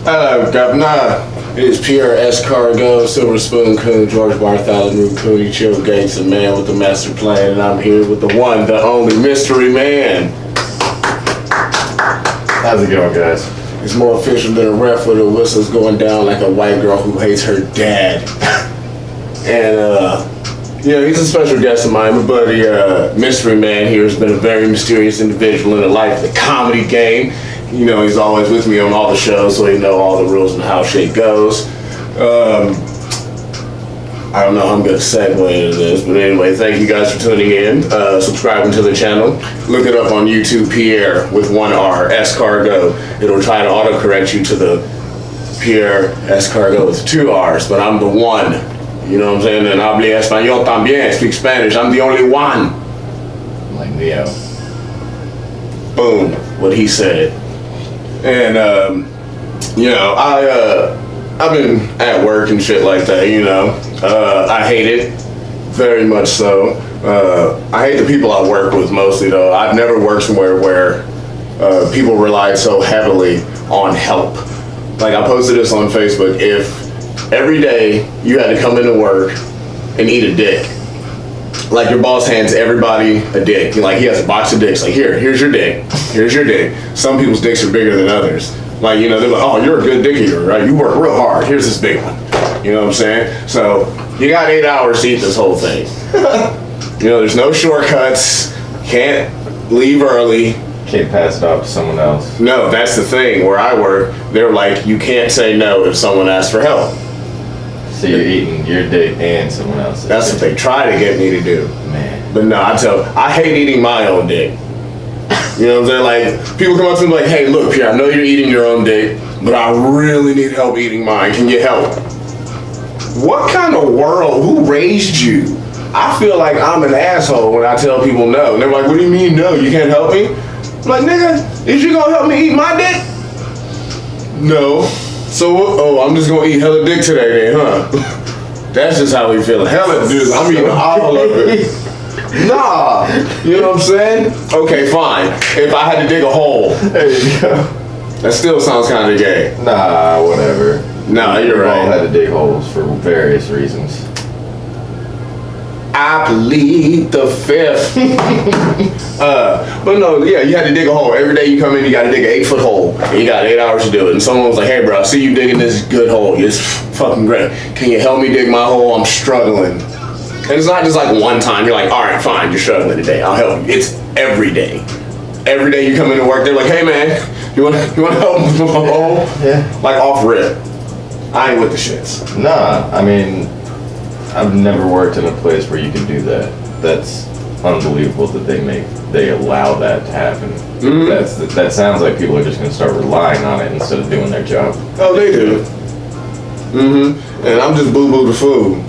Hello, Governor. It is Piere Escargot, Silver Spoon Coon, George Bartholomew Cooney, Chill Gates, and man with the master plan, and I'm here with the one, the only mystery man. How's it going, guys? It's more official than a ref with a whistle's going down like a white girl who hates her dad. And, he's a special guest of mine. My buddy, Mystery Man here has been a very mysterious individual in the life of the comedy game. You know, he's always with me on all the shows, so he know all the rules and how shit goes. I don't know how I'm going to segue into this, but anyway, thank you guys for tuning in, subscribing to the channel. Look it up on YouTube, Piere, with one R, Escargot. It'll try to autocorrect you to the Piere Escargot with two R's, but I'm the one. You know what I'm saying? And hablo español también, speak Spanish. I'm the only one. Like Neo. Boom, what he said. And, I've been at work and shit like that, you know. I hate it, very much so. I hate the people I work with mostly, though. I've never worked somewhere where people relied so heavily on help. Like, I posted this on Facebook. If every day you had to come into work and eat a dick, like your boss hands everybody a dick. Like, he has a box of dicks. Like, here's your dick. Here's your dick. Some people's dicks are bigger than others. Like, you know, they're like, oh, you're a good dick eater, right? You work real hard. Here's this big one. You know what I'm saying? So you got 8 hours to eat this whole thing. You know, there's no shortcuts. Can't leave early. Can't pass it off to someone else. No, that's the thing. Where I work, they're like, you can't say no if someone asks for help. So you're eating your dick and someone else's. That's what they try to get me to do. Man. But no, I hate eating my own dick. You know what I'm saying? Like, people come up to me like, hey, look, Pierre, I know you're eating your own dick, but I really need help eating mine. Can you help? What kind of world? Who raised you? I feel like I'm an asshole when I tell people no. And they're like, what do you mean no? You can't help me? I'm like, nigga, is you gonna help me eat my dick? No. So, I'm just gonna eat hella dick today then, huh? That's just how we feel. Hella dick. I'm eating all of it. Nah, you know what I'm saying? Okay, fine. If I had to dig a hole, There you go. that still sounds kind of gay. Nah, whatever. Nah, you're We've all right. had to dig holes for various reasons. I plead the fifth. But no, yeah, you had to dig a hole. Every day you come in, you got to dig an 8-foot hole. And you got 8 hours to do it. And someone was like, hey, bro, I see you digging this good hole. It's fucking great. Can you help me dig my hole? I'm struggling. And it's not just like one time. You're like, all right, fine, you're struggling today. I'll help you. It's every day. Every day you come into work, they're like, hey, man, you want to help me with my hole? Yeah. Like, off rip. I ain't with the shits. Nah, I mean, I've never worked in a place where you can do that. That's unbelievable that they allow that to happen. Mm-hmm. That sounds like people are just gonna start relying on it instead of doing their job. Oh, they do. Mm-hmm. And I'm just boo-boo the food.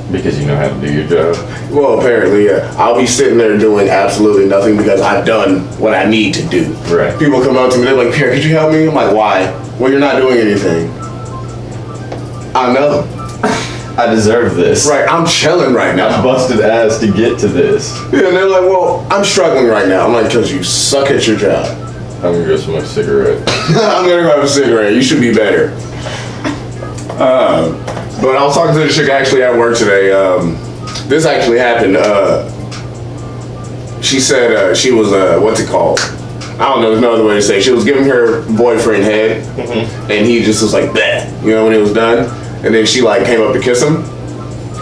Because you know how to do your job. Well, apparently, yeah. I'll be sitting there doing absolutely nothing because I've done what I need to do. Right. People come up to me, they're like, Pierre, could you help me? I'm like, why? Well, you're not doing anything. I know. I deserve this. Right, I'm chilling right I now. busted ass to get to this. Yeah, and they're like, well, I'm struggling right now. I'm like, because you suck at your job. I'm gonna go smoke a cigarette. I'm gonna go have a cigarette. You should be better. But I was talking to the chick actually at work today. This actually happened. She said she was, what's it called? I don't know, there's no other way to say it. She was giving her boyfriend head, and he just was like, bleh, you know, when it was done. And then she like came up to kiss him.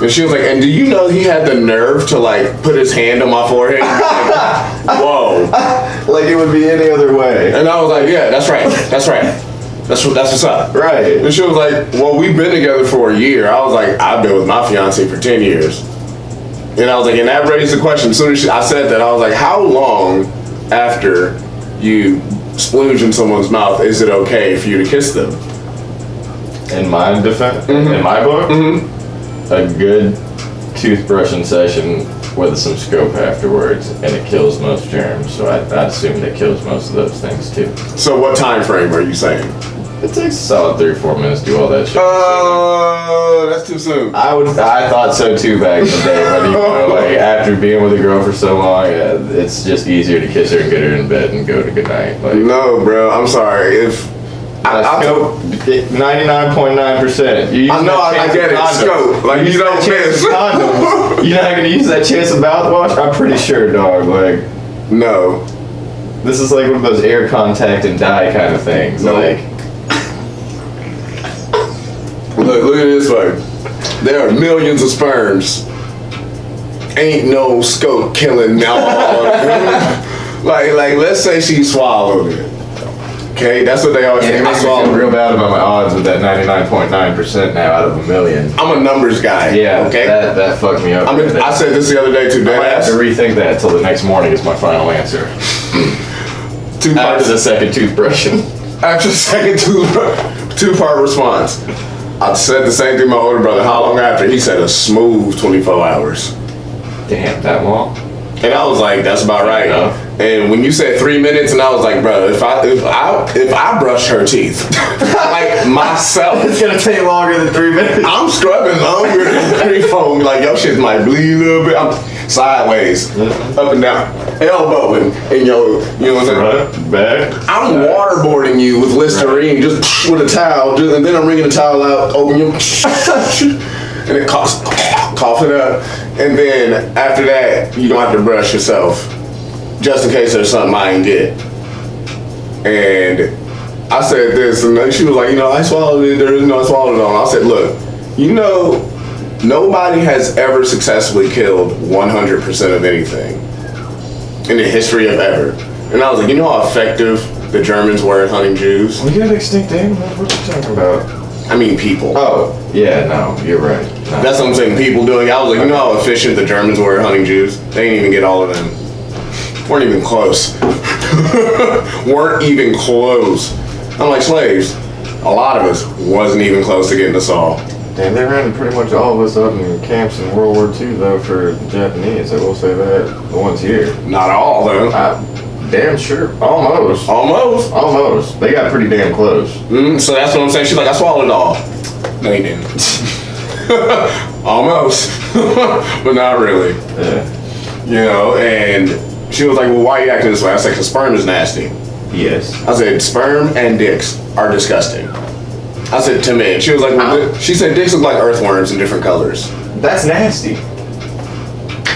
And she was like, and do you know he had the nerve to like put his hand on my forehead? Like, whoa. Like it would be any other way. And I was like, yeah, that's right. That's right. That's what's up. Right. And she was like, well, we've been together for a year. I was like, I've been with my fiance for 10 years. And I was like, and that raised the question. As soon as I said that, I was like, how long after you splooge in someone's mouth is it okay for you to kiss them? In my defense, in my book, a good toothbrushing session with some scope afterwards, and it kills most germs. So I'd assume that kills most of those things too. So what time frame are you saying? It takes a solid 3 or 4 minutes to do all that shit. That's too soon. I thought so too back in the day, but you know, like after being with a girl for so long, it's just easier to kiss her and get her in bed and go to good night. Like, No, bro, I'm sorry. If scope 99.9%. I know, I get it. Scope, like you don't miss. Condoms. You're not gonna use that chance of mouthwash? I'm pretty sure, dog. Like, No. this is like one of those air contact and die kind of things. No. Like, Look at this way. There are millions of sperms. Ain't no scope killing now. like, let's say she swallowed it. Okay, that's what they always say. it I makes me feel swallowed real bad about my odds with that 99.9% now out of a million. I'm a numbers guy. Yeah, Okay. that fucked me up. I said this the other day too. I might have to rethink that until the next morning is my final answer. After the second toothbrushing. After the second two-part response. I said the same thing to my older brother. How long after? He said a smooth 24 hours. Damn, that long? And I was like, that's about right. Enough. And when you said 3 minutes, and I was like, bro, if I brush her teeth, like myself, It's gonna take longer than 3 minutes. I'm scrubbing longer than 3-4. Like your shit might bleed a little bit. I'm sideways, up and down, elbowing, and you know what I'm saying? Right, back. I'm waterboarding you with Listerine, just with a towel, and then I'm wringing the towel out, open you, and it cough it up, and then after that, you don't have to brush yourself, just in case there's something I ain't get. And I said this, and then she was like, I swallowed it. I swallowed it all. I said, look, nobody has ever successfully killed 100% of anything in the history of ever. And I was like, how effective the Germans were at hunting Jews? We got extinct animals? What are you talking about? I mean, people. Oh, yeah, no, you're right. No. That's what I'm saying, people doing it. I was like, how efficient the Germans were at hunting Jews? They didn't even get all of them. Weren't even close. Weren't even close. I'm like, slaves, a lot of us wasn't even close to getting us all. Damn, they ran pretty much all of us up in camps in World War II, though, for the Japanese. I will say that. The ones here. Not all, though. Damn sure. Almost. Almost. They got pretty damn close. So that's what I'm saying. She's like, I swallowed it all. No, you didn't. Almost. But not really. Yeah. And she was like, well, why are you acting this way? I said, because sperm is nasty. Yes. I said, sperm and dicks are disgusting. I said, to men. She was like, she said dicks look like earthworms in different colors. That's nasty.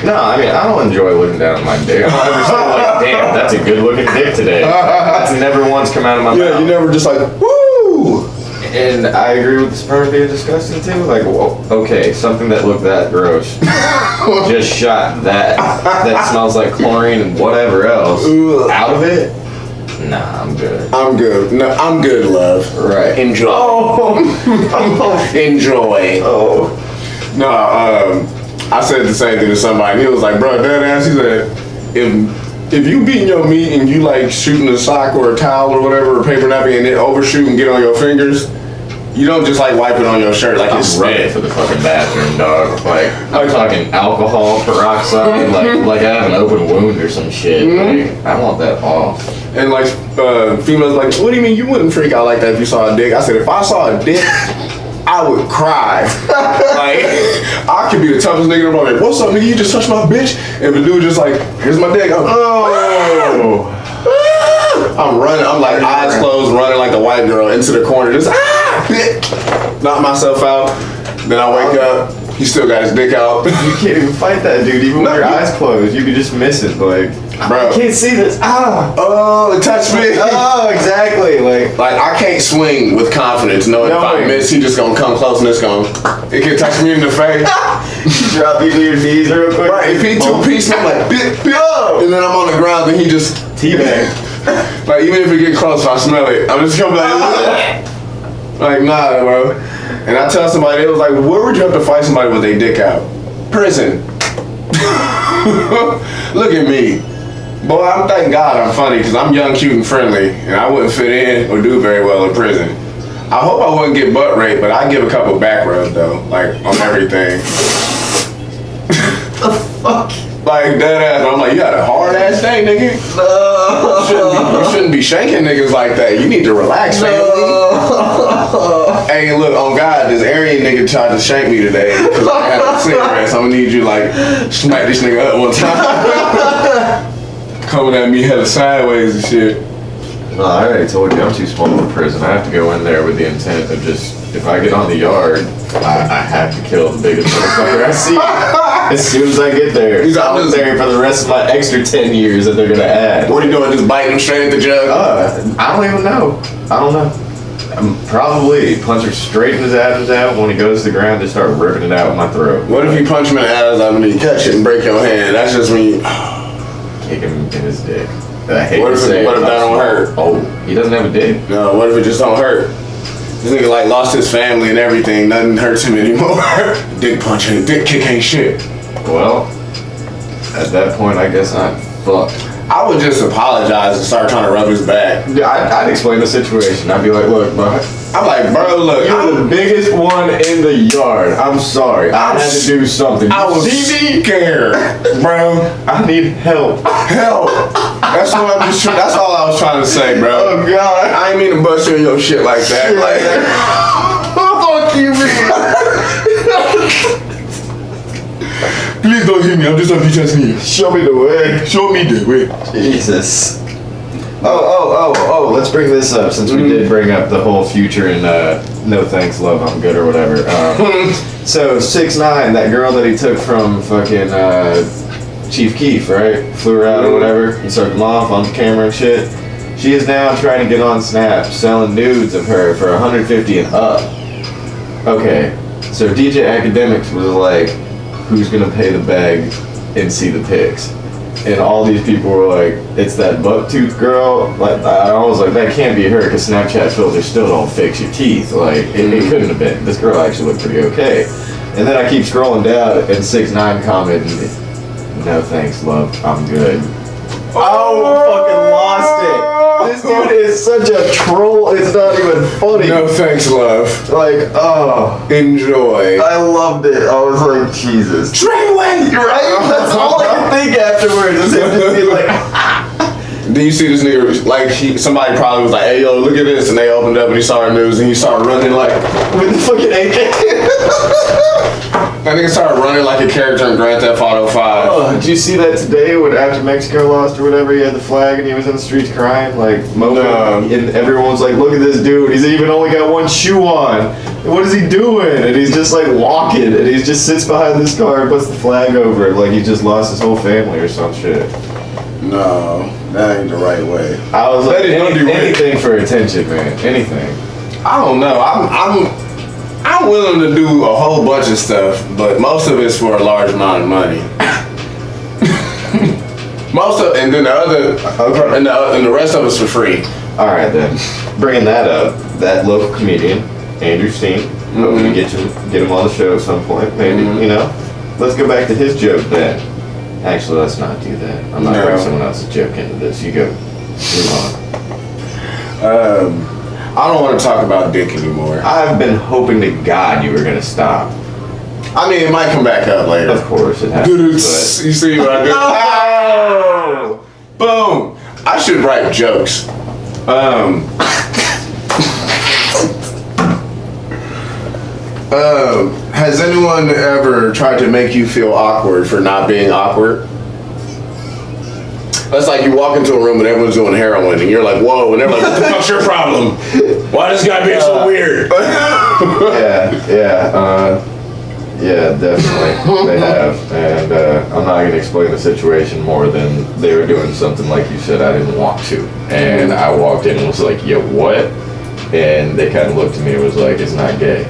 No, I mean, I don't enjoy looking down at my dick. I don't ever say, like, damn, that's a good looking dick today. That's never once come out of my mouth. Yeah, you never just like, woo! And I agree with the sperm being disgusting too. Like, well, okay, something that looked that gross just shot that smells like chlorine and whatever else out of it. Nah, I'm good. I'm good. No, I'm good, love. Right. Enjoy. Oh. Enjoy. Oh. No, I said the same thing to somebody, and he was like, bro, dead ass, he said, if you beating your meat and you like shooting a sock or a towel or whatever, or a paper napkin, and it overshoot and get on your fingers, you don't just like wipe it on your shirt like it's running for the fucking bathroom, dog. Like, I'm talking alcohol peroxide, like I have an open wound or some shit. Like, I want that off. And like, females like, what do you mean you wouldn't freak out like that if you saw a dick? I said, if I saw a dick, I would cry. Like, I could be the toughest nigga in the world. Like, what's up, nigga? You just touched my bitch? And the dude just like, here's my dick. I'm running. I'm like eyes closed, running like the white girl into the corner. Just knock myself out. Then I wake up. He still got his dick out. You can't even fight that dude, even with your eyes closed. You can just miss it, like, bro. I can't see this. Oh, it touched me. Oh, exactly. Like I can't swing with confidence knowing if I miss, he just gonna come close and it can touch me in the face. Drop you to your knees real quick. Right, if he two-piece, I'm like, and then I'm on the ground and he just teabag. Like, even if it get close, if I smell it, I'm just gonna be like, nah, bro. And I tell somebody, it was like, where would you have to fight somebody with their dick out? Prison. Look at me. Boy, I'm thank God I'm funny because I'm young, cute, and friendly, and I wouldn't fit in or do very well in prison. I hope I wouldn't get butt raped, but I give a couple back rubs though, like on everything. The fuck? Like dead ass. I'm like, you got a hard ass day, nigga. You shouldn't be shanking niggas like that. You need to relax, family. Hey, look, on God, this Aryan nigga tried to shank me today because I had a cigarette. So I'm gonna need you like smack this nigga up one time. Coming at me hella sideways and shit. No, I already told you I'm too small for prison. I have to go in there with the intent of just, if I get on the yard, I have to kill the biggest motherfucker I see. As soon as I get there, I'm there for the rest of my extra 10 years that they're gonna add. What are you doing? Just biting him straight at the jug? I don't even know. I don't know. I'm probably punch him straight in his Adam's out. When he goes to the ground, just start ripping it out with my throat. What if you punch him in the Adam's out and you catch it and break your hand? That's just when you kick him in his dick. I hate what to if say that don't hurt? Oh, he doesn't have a dick. No, what if it just don't hurt? This nigga like lost his family and everything. Nothing hurts him anymore. Dick punch ain't, dick kick ain't shit. Well, at that point, I guess I'm fucked. I would just apologize and start trying to rub his back. I'd explain the situation. I'd be like, look, bro. I'm like, bro, look. You're the biggest one in the yard. I'm sorry. I had to do something. I was scared, bro. I need help. Help. That's what I'm just. That's all I was trying to say, bro. Oh God. I ain't mean to bust you in your shit like that. Like, fuck you, man. Please don't hit me. I'm just happy just me. Show me the way. Show me the way. Jesus. Oh, let's bring this up since we did bring up the whole future and no thanks, love, I'm good or whatever. So 6ix9ine, that girl that he took from fucking Chief Keef, right? Flew her out or whatever and started them off on camera and shit. She is now trying to get on Snap selling nudes of her for $150 and up. Okay, so DJ Academics was like, who's gonna pay the bag and see the pics? And all these people were like, it's that buck-tooth girl. Like, I was like, that can't be her because Snapchat filters still don't fix your teeth. Like, it couldn't have been. This girl actually looked pretty okay. And then I keep scrolling down and 6ix9ine commented, no thanks, love, I'm good. Oh, fucking lost it. This dude is such a troll, it's not even funny. No thanks, love. Like, oh. Enjoy. I loved it. I was like, Jesus. Treyway! Right? That's all I can think afterwards. Is him just being like, Then you see this nigga, like, somebody probably was like, hey, yo, look at this. And they opened up and he saw the news and he started running like, with the fucking AK. That nigga started running like a character in Grand Theft Auto 5. Oh, did you see that today when after Mexico lost or whatever, he had the flag and he was in the streets crying, like, moping, and everyone was like, look at this dude, he's even only got one shoe on. What is he doing? And he's just like walking, and he just sits behind this car and puts the flag over it, like he just lost his whole family or some shit. No, that ain't the right way. I was like, anything for attention, man, anything. I don't know. I'm willing to do a whole bunch of stuff, but most of it's for a large amount of money. And then the other, and the rest of it's for free. All right then, bringing that up, that local comedian, Andrew Steen, hoping to get him on the show at some point, maybe. You know, let's go back to his joke then. Actually, let's not do that. I'm not bringing someone else's joke into this. You go. Move on. I don't want to talk about dick anymore. I've been hoping to God you were gonna stop. I mean, it might come back up later. Of course it happens. You see what I did? Oh! Boom! I should write jokes. Has anyone ever tried to make you feel awkward for not being awkward? That's like you walk into a room and everyone's doing heroin and you're like, whoa, and they're like, what the fuck's your problem? Why is this guy being so weird? Yeah, definitely. They have. And I'm not going to explain the situation more than they were doing something like you said I didn't want to. And I walked in and was like, yo, what? And they kind of looked at me and was like, it's not gay.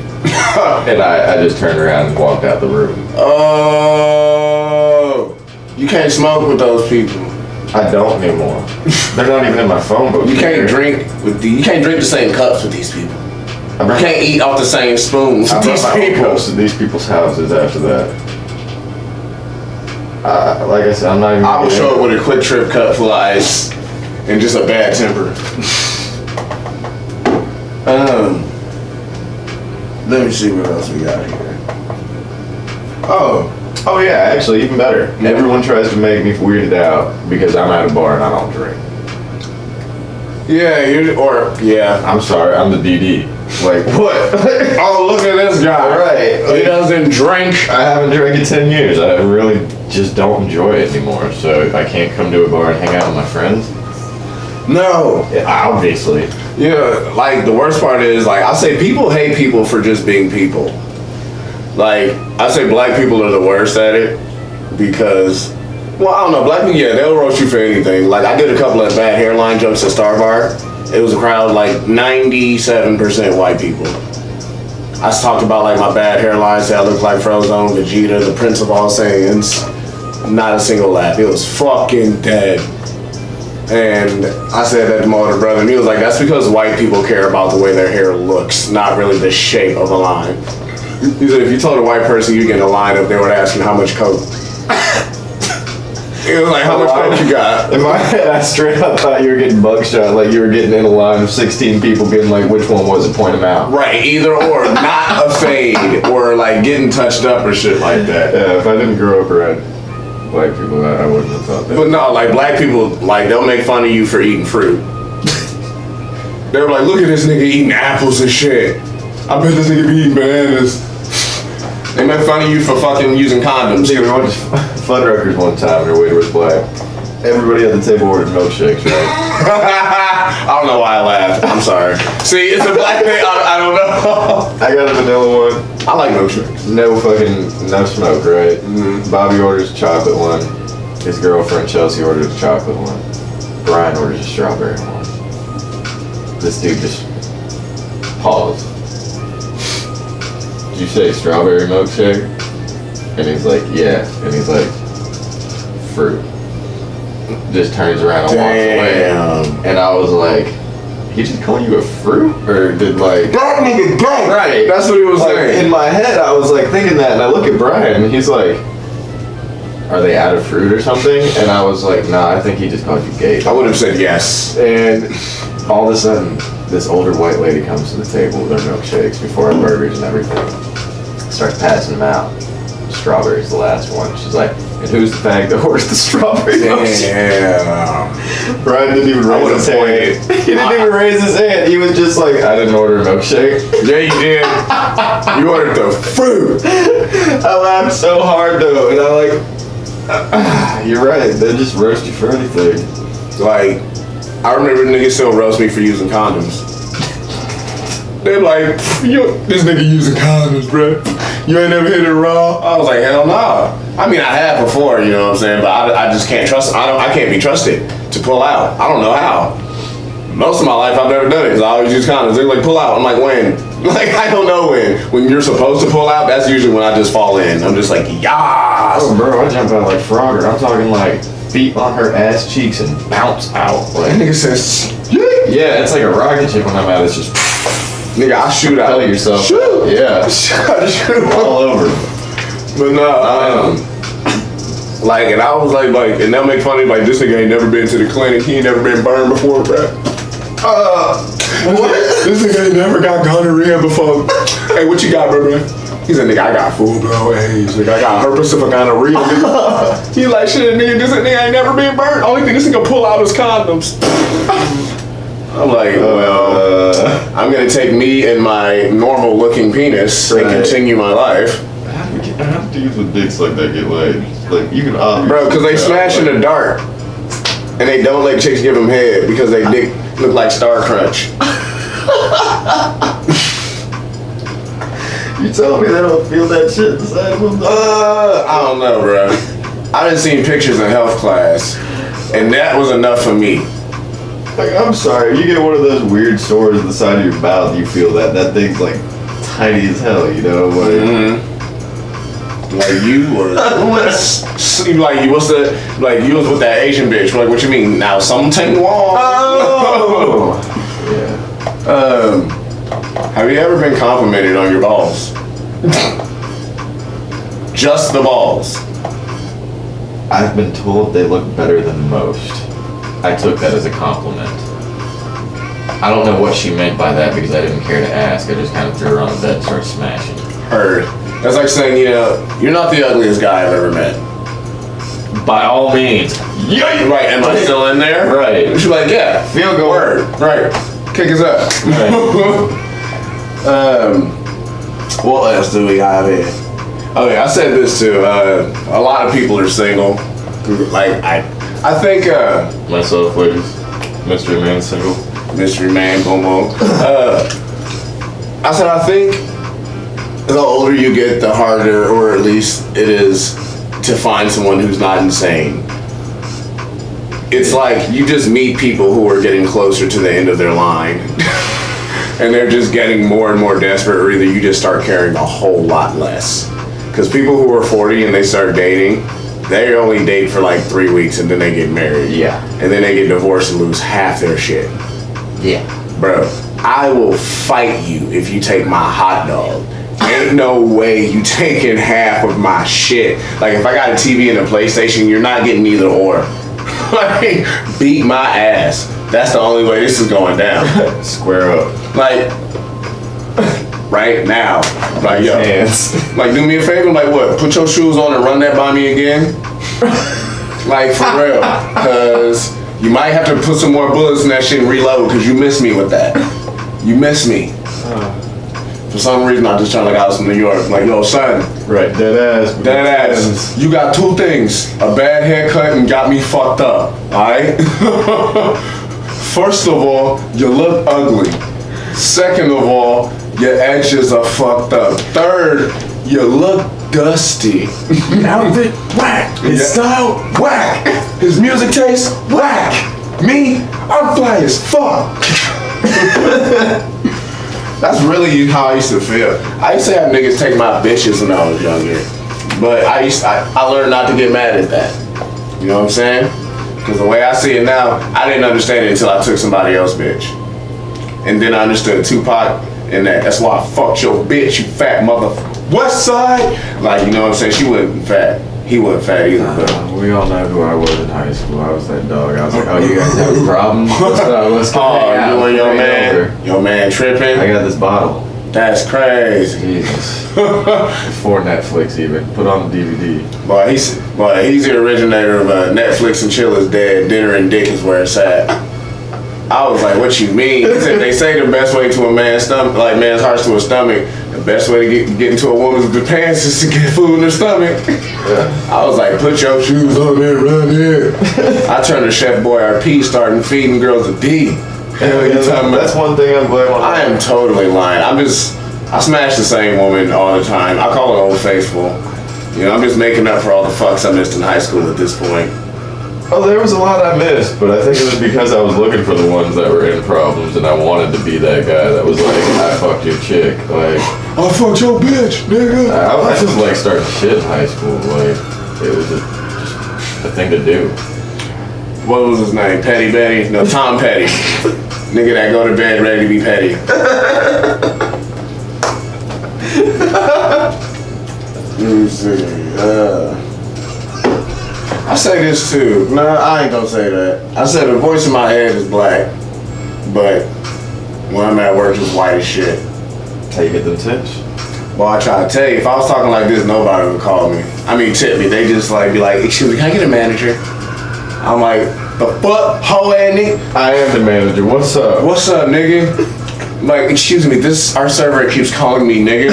And I just turned around and walked out the room. Oh, you can't smoke with those people. I don't anymore. They're not even in my phone book. You can't drink the same cups with these people. You can't eat off the same spoons with these people. Cups to these people's houses after that. Like I said, I'm not even. I will show up with a Quick Trip cup full of ice and just a bad temper. Let me see what else we got here. Oh, Oh yeah, actually even better. Everyone tries to make me weirded out because I'm at a bar and I don't drink. Yeah, I'm sorry, I'm the DD. Like what? Oh, look at this guy. Right. He doesn't drink. I haven't drank in 10 years. I really just don't enjoy it anymore. So if I can't come to a bar and hang out with my friends, No. yeah, obviously. Yeah, like the worst part is like I say people hate people for just being people. Like I say black people are the worst at it because well, I don't know, black people, yeah, they'll roast you for anything. Like I did a couple of bad hairline jokes at Star Bar. It was a crowd like 97% white people. I talked about like my bad hairline, say I look like Frozone, Vegeta, the Prince of All Saiyans. Not a single laugh. It was fucking dead. And I said that to my older brother, and he was like, that's because white people care about the way their hair looks, not really the shape of a line. He said, if you told a white person you get in a lineup, they would ask you how much coke. He was like, how much coke you got? In my head, I straight up thought you were getting mugshot, like you were getting in a line of 16 people being like, which one was it, point them out. Right, either or, not a fade, or like getting touched up or shit like that. Yeah, if I didn't grow up around black people, I wouldn't have thought that. But no, like black people, like they'll make fun of you for eating fruit. They were like, look at this nigga eating apples and shit. I bet this nigga be eating bananas. They make fun of you for fucking using condoms. Dude, we went to Fuddruckers one time and our waiter was black. Everybody at the table ordered milkshakes, right? I don't know why I laughed. I'm sorry. See, it's a black thing. I don't know. I got a vanilla one. I like milkshakes. No smoke, right? Mm-hmm. Bobby orders a chocolate one. His girlfriend Chelsea orders a chocolate one. Brian orders a strawberry one. This dude just paused. Did you say strawberry milkshake? And he's like, yeah. And he's like, fruit. Just turns around and walks away. And I was like, he just calling you a fruit? Or did like... That nigga gay. Right. That's what he was like, saying. In my head, I was like thinking that, and I look at Brian, and he's like, are they out of fruit or something? And I was like, nah, I think he just called you gay. I would have said yes. And all of a sudden, this older white lady comes to the table with our milkshakes before our burgers and everything. Starts passing them out. Strawberry's the last one. She's like, and who's the fag that orders the strawberry milkshake? Yeah. Brian didn't even raise his hand. He didn't even raise his hand. He was just like, I didn't order a milkshake. Yeah, you did. You ordered the fruit. I laughed so hard though, and I like, you're right. They just roast you for anything. Like, I remember niggas still roast me for using condoms. They're like, this nigga using condoms, bro. You ain't never hit it raw. I was like, hell nah. I mean, I have before, you know what I'm saying, but I just can't trust. I can't be trusted to pull out. I don't know how. Most of my life, I've never done it because I always use condoms. They're like, pull out. I'm like, when? Like, I don't know when. When you're supposed to pull out, that's usually when I just fall in. I'm just like, yas. Oh, bro, I jump out like Frogger. I'm talking like feet on her ass cheeks and bounce out. Like, That nigga says, yeah, it's like a rocket ship when I'm out. It's just, nigga, I shoot out. tell yourself. Shoot. Yeah. Shoot All over. But no, like, and I was like, and they'll make fun of me, like, this nigga ain't never been to the clinic. He ain't never been burned before, bro. What? This nigga ain't never got gonorrhea before. Hey, what you got, bro? He said, nigga, I got full-blown AIDS. Nigga, I got herpes and gonorrhea, nigga. He like, shit, nigga, this nigga ain't never been burned. Only thing this nigga pull out is condoms. I'm like, well, I'm gonna take me and my normal-looking penis and continue my life. How do dudes with dicks like that get laid? Like, you can obviously... Bro, because they smash in the dark. And they don't let chicks give them head because they dick look like Star Crunch. You telling me they don't feel that shit inside of them? I don't know, bro. I done seen pictures in health class, and that was enough for me. Like, I'm sorry, you get one of those weird sores on the side of your mouth, you feel that thing's like tiny as hell, you know? Like, Like you were, like you was with that Asian bitch. Like, what you mean now? Something wrong? oh! Yeah. Have you ever been complimented on your balls? Just the balls. I've been told they look better than most. I took that as a compliment. I don't know what she meant by that because I didn't care to ask. I just kind of threw her on the bed and started smashing. Heard. That's like saying, you know, you're not the ugliest guy I've ever met. By all means. Yeah. Right, am I still in there? Right. She's like, yeah. Feel good. Word. Right. Kick us up. Right. What else do we have here? Oh yeah, I said this too. A lot of people are single. Like I think Myself, ladies. Mystery man single. mystery man, boom boom. I said I think the older you get, the harder, or at least it is, to find someone who's not insane. It's like you just meet people who are getting closer to the end of their line. And they're just getting more and more desperate, or either you just start caring a whole lot less. Because people who are 40 and they start dating, they only date for like 3 weeks and then they get married. Yeah. And then they get divorced and lose half their shit. Yeah. Bro, I will fight you if you take my hot dog. Ain't no way you taking half of my shit. Like if I got a TV and a PlayStation, you're not getting either or. Like, beat my ass. That's the only way this is going down. Square up. Like, right now. Like, yo. Hands. Like, do me a favor. Like, what? Put your shoes on and run that by me again? Like, for real. Because you might have to put some more bullets in that shit and reload because you missed me with that. You missed me. For some reason, I just trying like I was from New York. Like, yo, son. Right. Dead ass. Dead ass. You got two things. A bad haircut and got me fucked up. Alright? First of all, you look ugly. Second of all, your edges are fucked up. Third, you look dusty. Outfit whack. His style, whack. His music taste, whack. Me, I'm fly as fuck. That's really how I used to feel. I used to have niggas take my bitches when I was younger. But I learned not to get mad at that. You know what I'm saying? Because the way I see it now, I didn't understand it until I took somebody else's bitch. And then I understood Tupac and that's why I fucked your bitch, you fat mother. West Side? Like, you know what I'm saying? She wasn't fat. He wasn't fat either. But We all know who I was in high school. I was that dog. I was like, oh, you guys have a problem? Let's go hang out. you and your Bring it man, over. your man tripping? I got this bottle. That's crazy. Jesus. Before Netflix even. Put on the DVD. Boy, he's the originator of Netflix and chill is dead. Dinner and dick is where it's at. I was like, what you mean? He said, they say the best way to a man's stomach, like man's heart's to a stomach, the best way to get into a woman's pants is to get food in her stomach. Yeah. I was like, put your shoes on there, run here. I turned to Chef Boyardee, starting feeding girls a D. Hell, you talking about? That's one thing I'm glad on. I am totally lying. I smash the same woman all the time. I call her Old Faithful. You know, I'm just making up for all the fucks I missed in high school at this point. Oh, there was a lot I missed, but I think it was because I was looking for the ones that were in problems, and I wanted to be that guy that was like, I fucked your chick. Like, I fucked your bitch, nigga. I just like starting shit in high school. Like, it was just a thing to do. What was his name? Petty Betty? No, Tom Petty. Nigga that go to bed ready to be petty. Let me see. I say this too. No, I ain't gonna say that. I said the voice in my head is black, but when I'm at work, it's white as shit. How you get them tips? Well, I try to tell you, if I was talking like this, nobody would call me. I mean, tip me. They just like be like, excuse me, can I get a manager? I'm like, the fuck, hoe ass nigga? I am the manager. What's up? What's up, nigga? Like, excuse me, our server keeps calling me nigga.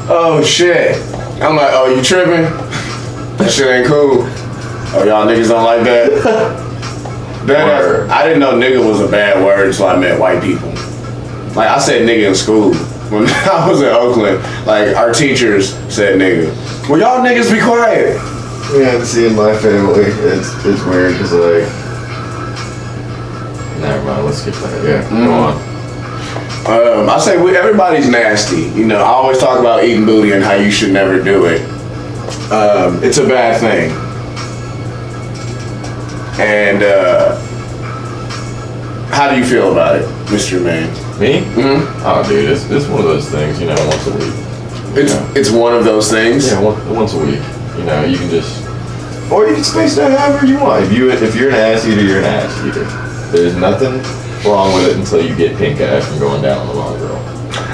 Oh shit. I'm like, oh, you tripping? That shit ain't cool. Oh, y'all niggas don't like that? I didn't know nigga was a bad word until I met white people. Like, I said nigga in school. When I was in Oakland, like, our teachers said nigga. Well, y'all niggas be quiet. Yeah, see, in my family, it's weird because like, never mind. Let's skip that. Yeah, go on. I say everybody's nasty. You know, I always talk about eating booty and how you should never do it. It's a bad thing. And how do you feel about it, Mr. Man? Me? Mm-hmm. Oh, dude, it's one of those things. You know, once a week. It's one of those things. Yeah, once a week. You know, you can just, or you can space it out however you want. If you're an ass eater, you're an ass eater. There's nothing wrong with it until you get pink eye from going down on the long girl.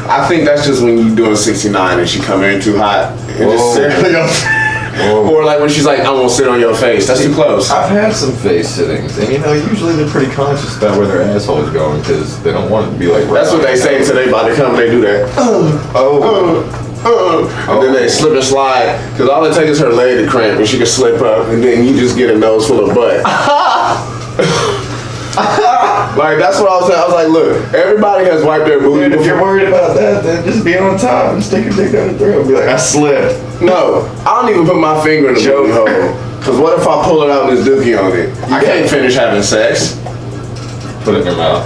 I think that's just when you doing 69 and she come in too hot and just sit on your or like when she's like, I won't sit on your face. That's too close. I've had some face sittings, and usually they're pretty conscious about where their asshole is going because they don't want it to be like. That's what they say until they about to come. They do that. And then they slip and slide because all it takes is her leg to cramp and she can slip up and then you just get a nose full of butt. Like that's what I was saying. I was like, look, everybody has wiped their booty. Dude, if you're worried about that, then just be on top and stick your dick down the throat. Be like, I slipped. No, I don't even put my finger in the booty hole. Cause what if I pull it out and there's dookie on it? I can't finish having sex. Put it in your mouth.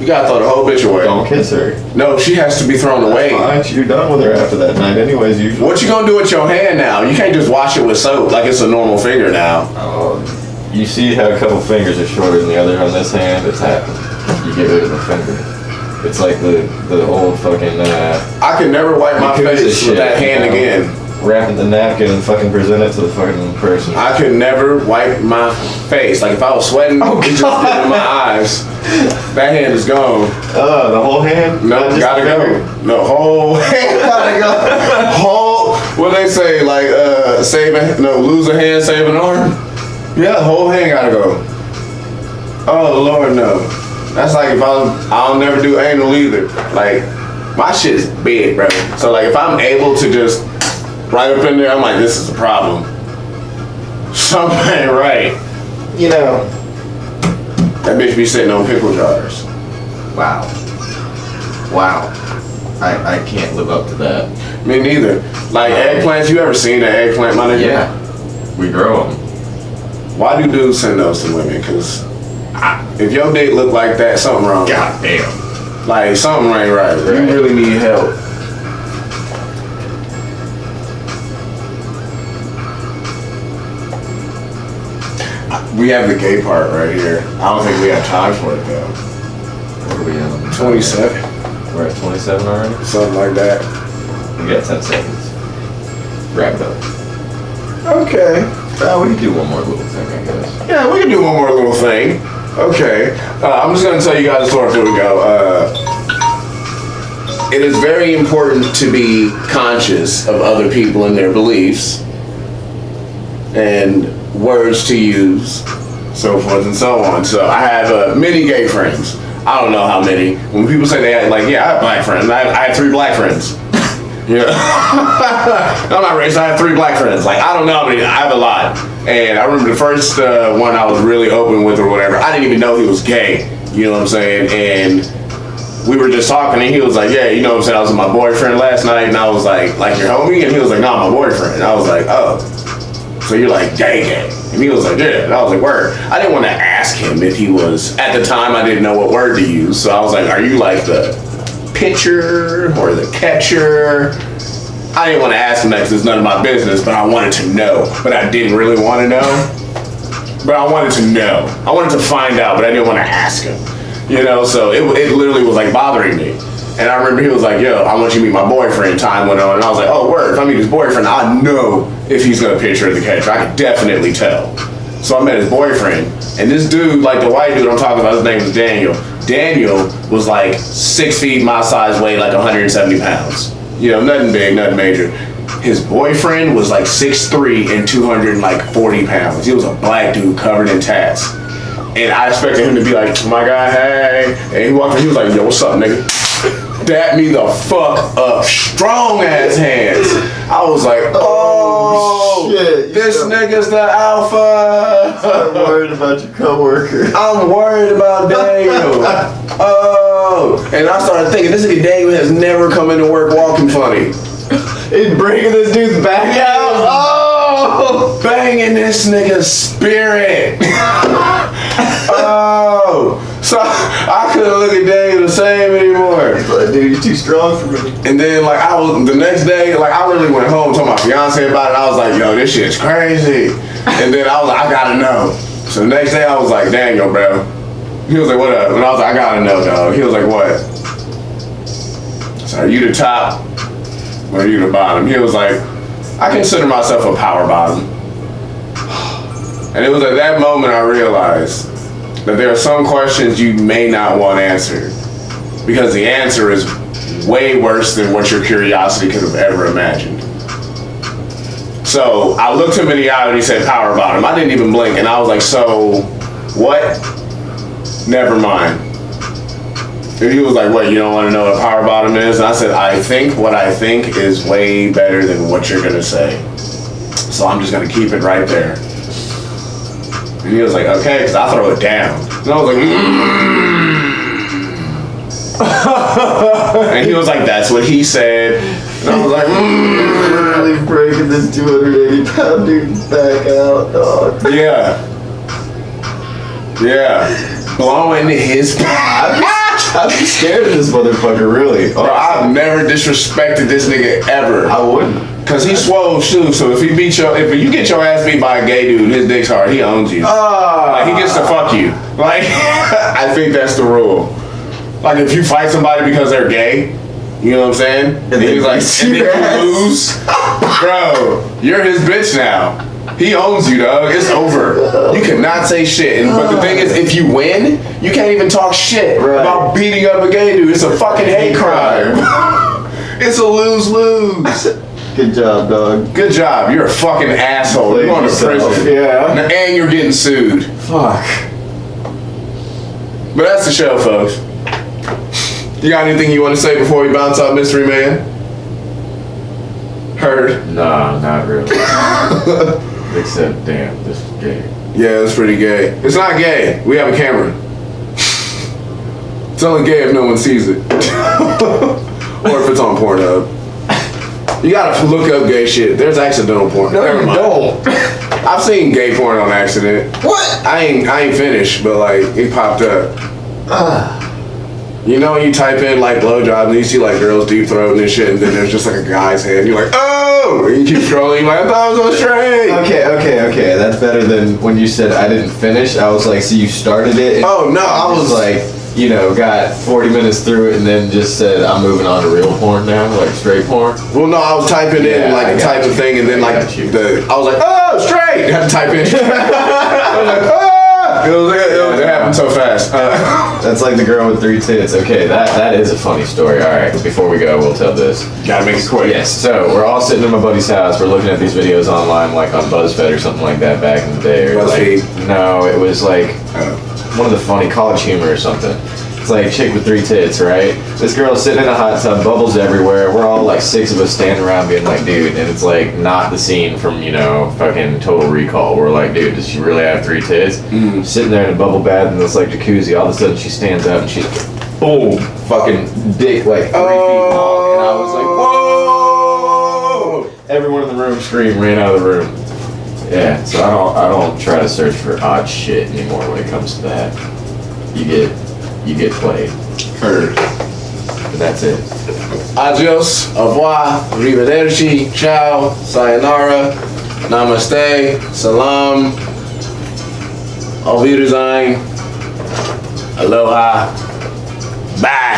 You gotta throw the whole bitch away. Don't kiss her. No, she has to be thrown away. Fine, you're done with her after that night anyways, usually. What you gonna do with your hand now? You can't just wash it with soap like it's a normal finger now. You see how a couple fingers are shorter than the other on this hand? It's happened. You get rid of the finger. It's like the old fucking. I could never wipe my face with that hand again. Wrap it in the napkin and fucking present it to the fucking person. I could never wipe my face. Like if I was sweating, it just get in my eyes. That hand is gone. The whole hand? No, gotta go. No, whole hand gotta go. Whole. What they say? Like lose a hand, save an arm. Yeah, whole hand gotta go. Oh Lord, no. That's like if I'll never do anal either. Like my shit is big, bro. So like if I'm able to just right up in there, I'm like, this is a problem. Something ain't right. That bitch be sitting on pickle jars. Wow. I can't live up to that. Me neither. Like eggplants, you ever seen an eggplant, my nigga? Yeah. We grow them. Why do dudes send those to women? Because if your dick look like that, something wrong. God damn. Like something ain't right. You really need help. We have the gay part right here. I don't think we have time for it though. What are we on? 27. We're at 27 already? Something like that. We got 10 seconds. Wrap it up. Okay. We can do one more little thing, I guess. Yeah, we can do one more little thing. Okay. I'm just gonna tell you guys a story before we go. It is very important to be conscious of other people and their beliefs and words to use, so forth and so on. So I have many gay friends. I don't know how many. When people say they have, like, yeah, I have black friends. I have 3 black friends. Yeah. I'm not racist. I have 3 black friends. Like, I don't know how many. I have a lot. And I remember the first one I was really open with or whatever. I didn't even know he was gay. You know what I'm saying? And we were just talking and he was like, yeah, you know what I'm saying? I was with my boyfriend last night. And I was like your homie? And he was like, no, my boyfriend. And I was like, oh. So you're like gay. And he was like, yeah. And I was like, word. I didn't want to ask him if he was, at the time I didn't know what word to use. So I was like, are you like the pitcher or the catcher? I didn't want to ask him that because it's none of my business, but I wanted to know. But I didn't really want to know. But I wanted to know. I wanted to find out, but I didn't want to ask him. You know, so it literally was like bothering me. And I remember he was like, yo, I want you to meet my boyfriend. Time went on. And I was like, oh, word. If I meet his boyfriend, I know if he's going to pitch or the catcher. I could definitely tell. So I met his boyfriend. And this dude, like the white dude I'm talking about, his name was Daniel. Daniel was like 6 feet, my size, weighed like 170 pounds. You know, nothing big, nothing major. His boyfriend was like 6'3" and 240 pounds. He was a black dude covered in tats. And I expected him to be like, my guy, hey. And he walked in, he was like, yo, what's up, nigga? Dapped me the fuck up. Strong ass hands. I was like, oh, shit, this nigga's the alpha. I'm worried about your coworker. I'm worried about Daniel. Oh. And I started thinking, this nigga Daniel has never come into work walking funny. He's bringing this dude's back out. Oh, banging this nigga's spirit. Oh, so I couldn't look at Daniel the same anymore. Like, dude, you're too strong for me. And then, like, the next day, like, I really went home, told my fiance about it. I was like, yo, this shit's crazy. And then I was like, I gotta know. So the next day, I was like, Daniel, bro. He was like, what up? And I was like, I gotta know, dog. He was like, what? So are you the top or are you the bottom? He was like, I consider myself a power bottom. And it was at that moment I realized that there are some questions you may not want answered because the answer is way worse than what your curiosity could have ever imagined. So I looked him in the eye and he said power bottom. I didn't even blink and I was like, so what? Never mind. And he was like, what, you don't want to know what power bottom is? And I said, I think what I think is way better than what you're going to say. So I'm just going to keep it right there. And he was like, okay, because I'll throw it down. And I was like, and he was like, that's what he said. And I was like, Really breaking this 280-pound dude's back out, dog. Yeah. Yeah. Blowing his back. I'm scared of this motherfucker, really. Bro, I've never disrespected this nigga ever. I wouldn't. Cause he's swole too, so if you get your ass beat by a gay dude, his dick's hard, he owns you. Like, he gets to fuck you. Like, I think that's the rule. Like, if you fight somebody because they're gay, you know what I'm saying? And then he's like, and then you lose, bro, you're his bitch now. He owns you, dog. It's over. You cannot say shit. But the thing is, if you win, you can't even talk shit about beating up a gay dude. It's a fucking hate crime. It's a lose-lose. Good job, dog. Good job. You're a fucking asshole. You're going to prison. Yeah. And you're getting sued. Fuck. But that's the show, folks. You got anything you want to say before we bounce out Mystery Man? Heard. Nah, not really. Except, damn, this is gay. Yeah, it's pretty gay. It's not gay. We have a camera. It's only gay if no one sees it. Or if it's on Pornhub. You gotta look up gay shit. There's accidental porn. No, you don't. I've seen gay porn on accident. What? I ain't finished, but like it popped up. You know, you type in like blowjobs and you see like girls deep throating and shit, and then there's just like a guy's head. And you're like, oh! And you keep scrolling. You're like, I thought I was on straight. Okay. That's better than when you said I didn't finish. I was like, so you started it? And Oh no, I was like, you know, got 40 minutes through it and then just said I'm moving on to real porn now, like straight porn. Well, no, I was typing in like the type of thing, and then like I was like, oh, straight. I had to type in. I was like, oh. It happened so fast. That's like the girl with 3 tits. Okay, that is a funny story. All right, before we go, we'll tell this. Gotta make it quick. Yes. So we're all sitting in my buddy's house. We're looking at these videos online, like on BuzzFeed or something like that back in the day. Or BuzzFeed? No, it was like one of the funny College Humor or something. It's like a chick with 3 tits, right? This girl's sitting in a hot tub, bubbles everywhere. We're all like 6 of us standing around being like, dude, and it's like not the scene from, you know, fucking Total Recall. We're like, dude, does she really have 3 tits? Mm-hmm. Sitting there in a bubble bath in this like jacuzzi, all of a sudden she stands up and she's boom, fucking dick like 3 feet long. And I was like, whoa! Everyone in the room screamed, ran out of the room. Yeah, so I don't try to search for odd shit anymore when it comes to that. You get played. Heard. But that's it. Adios, au revoir, arrivederci, ciao, sayonara, namaste, salam, auf Wiedersehen, aloha, bye.